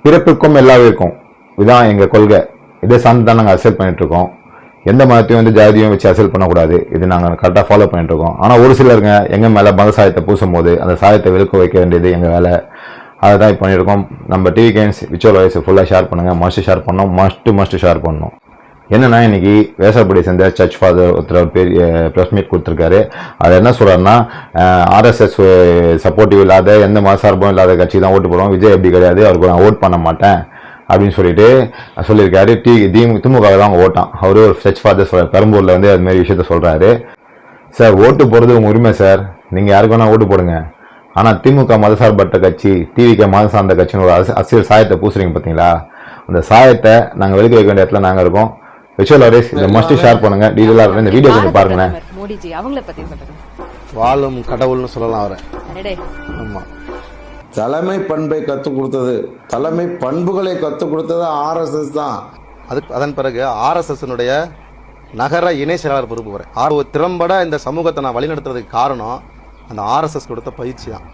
பிறப்புக்கும் எல்லாருக்கும் இதுதான் எங்கள் கொள்கை. இதை சார்ந்து தான் நாங்கள் அரசியல் பண்ணிட்டு இருக்கோம். எந்த மதத்தையும் வந்து ஜாதியும் வச்சு அரசியல் பண்ணக்கூடாது. இது நாங்கள் கரெக்டாக ஃபாலோ பண்ணிட்டு இருக்கோம். ஆனால் ஒரு சிலருங்க எங்கள் மேலே மத சாயத்தை பூசும் போது அந்த சாயத்தை விலக்க வைக்க வேண்டியது எங்கள் வேலை. அதை தான் இப்போ பண்ணியிருக்கோம். நம்ம டிவி கேன்ஸ் விச்சுவல் வாய்ஸ் ஃபுல்லாக ஷேர் பண்ணுங்கள். மஸ்ட் ஷேர் பண்ணோம். மஸ்ட் ஷேர் பண்ணணும். என்னன்னா இன்னைக்கு வேசப்படி சேர்ந்த சர்ச் ஃபாதர் ஒருத்தர் பெரிய ப்ரெஸ் மீட் கொடுத்துருக்காரு. அது என்ன சொல்றாருன்னா, ஆர்எஸ்எஸ் சப்போர்ட்டிவ் இல்லாத எந்த மத சார்பும் இல்லாத கட்சி தான் ஓட்டு போடுவோம், விஜய் எப்படி கிடையாது, அவருக்கு நான் ஓட் பண்ண மாட்டேன் அப்படின்னு சொல்லிட்டு சொல்லியிருக்காரு. திமுக தான் அவங்க ஓட்டான். அவரு ஒரு சர்ச் ஃபாதர் சொல்றாரு, பெரம்பூர்ல வந்து அது மாதிரி விஷயத்த சொல்றாரு. சார், ஓட்டு போடுறது உங்க உரிமை சார், நீங்க யாருக்கு வேணா ஓட்டு போடுங்க. ஆனா திமுக மதசார்பற்ற கட்சி, டிவிக மத சார்ந்த கட்சின்னு ஒரு அரசியல் சாயத்தை பூசுறீங்க பாத்தீங்களா, அந்த சாயத்தை நாங்க வெளிக்க வைக்க வேண்டிய இடத்துல நாங்க இருக்கோம். விஷுவல் ஆடியன்ஸ் இதை மஸ்ட் ஷேர் பண்ணுங்க. டீடைலா இந்த வீடியோ கொஞ்சம் பாருங்க. மோடிஜி அவங்கள பத்தி சொல்லுங்க. வாழும் கடவுள்னு சொல்லலாம் அவரை. ஆமா, தலைமை பண்பை கற்றுக் கொடுத்தது, தலைமை பண்புகளை கற்றுக் கொடுத்தது ஆர்எஸ்எஸ் தான். அதன் பிறகு ஆர்எஸ்எஸ்னுடைய நகர இணை செயலாளர் பொறுப்பு வரை திறம்பட இந்த சமூகத்தை நான் வழிநடத்துறதுக்கு காரணம் அந்த ஆர்எஸ்எஸ் கொடுத்த பயிற்சி தான்.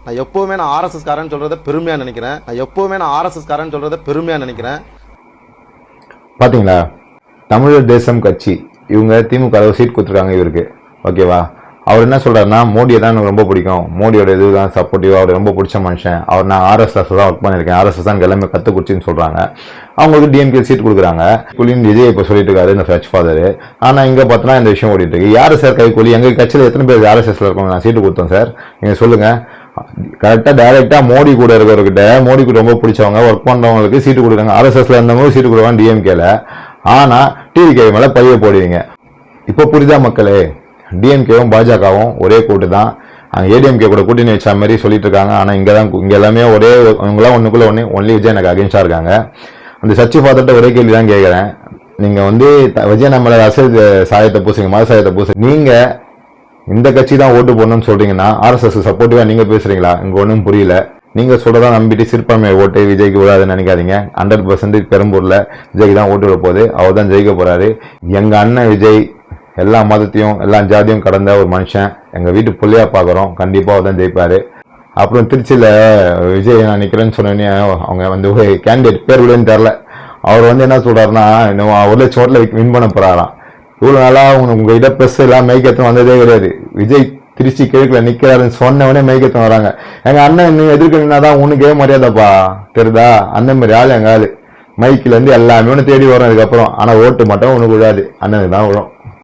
நான் எப்பவுமே ஆர்எஸ்எஸ் காரன் சொல்றதை பெருமையா நினைக்கிறேன். பாத்தீங்களா, தமிழர் தேசம் கட்சி இவங்க திமுக சீட் கொடுத்துருக்காங்க இவருக்கு. ஓகேவா, அவர் என்ன சொல்றாருன்னா, மோடியை தான் எனக்கு ரொம்ப பிடிக்கும், மோடியோட இதுதான் சப்போர்ட்டிவா, அவர் ரொம்ப பிடிச்ச மனுஷன், அவர் நான் ஆர்எஸ்எஸ் தான் ஒர்க் பண்ணிருக்கேன், ஆர்எஸ்எஸ் தான் எல்லாமே கத்து குடிச்சுன்னு சொல்றாங்க. அவங்களுக்கு டிஎம்கே சீட் கொடுக்குறாங்க. குலின் விஜய் இப்ப சொல்லிட்டு இருக்காரு இந்த சர்ச் ஃபாதர். ஆனா இங்க பார்த்தோன்னா இந்த விஷயம் ஓடிட்டு இருக்கு. யாரு சார் கைக்கூலி? எங்க கட்சியில எத்தனை பேர் ஆர்எஸ்எஸ்ல இருக்கோம், நான் சீட்டு கொடுத்தோம் சார், நீங்க சொல்லுங்க. கரெக்டா டைரக்டா மோடி கூட இருக்கிறவர்கிட்ட, மோடி கூட ரொம்ப பிடிச்சவங்க ஒர்க் பண்றவங்களுக்கு சீட்டு கொடுக்குறாங்க. ஆர்எஸ்எஸ்ல இருந்தவங்க சீட்டு கொடுக்குறாங்க டிஎம்கேல. ஆனா டிவிகே மேல பைய போடுவீங்க. இப்ப புரிதா மக்களே? டிஎம்கேவும் பாஜகவும் ஒரே கூட்டு தான். ஏடிஎம்கே கூட கூட்டணி வச்ச மாதிரி சொல்லிட்டு இருக்காங்க. ஆனா இங்க எல்லாமே ஒரே ஒண்ணுக்குள்ள ஒன்லி விஜய் எனக்கு அகேன்ஸ்டா இருக்காங்க. அந்த சர்ச் ஃபாதர்ட்ட ஒரே கேள்வி தான் கேட்கிறேன். நீங்க வந்து விஜய் நம்மள அரசியல் சாயத்தை பூசுங்க, மத சாயத்தை பூசுங்க. நீங்க இந்த கட்சி தான் ஓட்டு போடணும்னு சொல்றீங்கன்னா ஆர்எஸ்எஸ் சப்போர்ட்டிவா நீங்க பேசுறீங்களா? இங்க ஒன்றும் புரியல. நீங்க சொல்றதா நம்பிட்டு சிறுபான்மை ஓட்டு விஜய்க்கு விடாதுன்னு நினைக்காதீங்க. 100% பெரம்பூர்ல விஜய்க்கு தான் ஓட்டு விட போகுது. அவர் தான் ஜெயிக்க போறாரு. எங்க அண்ணன் விஜய் எல்லா மதத்தையும் எல்லா ஜாதியும் கடந்த ஒரு மனுஷன். எங்க வீட்டு புள்ளையா பாக்குறோம். கண்டிப்பா அவர் தான் ஜெயிப்பாரு. அப்புறம் திருச்சியில விஜய் நான் நிக்கிறேன்னு சொன்னோன்னே அவங்க வந்து ஒரு கேண்டிடேட் பேர் விடுன்னு தெரியல. அவர் வந்து என்ன சொல்றாருன்னா, இன்னும் 1 லட்சம் ஓட்டுல வின் பண்ண போறாராம். இவ்வளவு நாளா உங்க இட பிரஸ் எல்லாம் மைக்கத்தும் வந்ததே கிடையாது. விஜய் திருச்சி கிழக்குல நிக்கிறாருன்னு சொன்னவனே மைக்கத்தும் வராங்க. எங்க அண்ணன் இன்னும் எதிர்க்கணும்னாதான் உனக்கே மரியாதைப்பா, தெரியுதா? அந்த மாதிரி ஆள் எங்க ஆளு. மைக்கில இருந்து எல்லாமே தேடி வரும் அதுக்கப்புறம். ஆனா ஓட்டு மட்டும் உனக்கு விழாது, அண்ணனுக்கு தான் விழும்.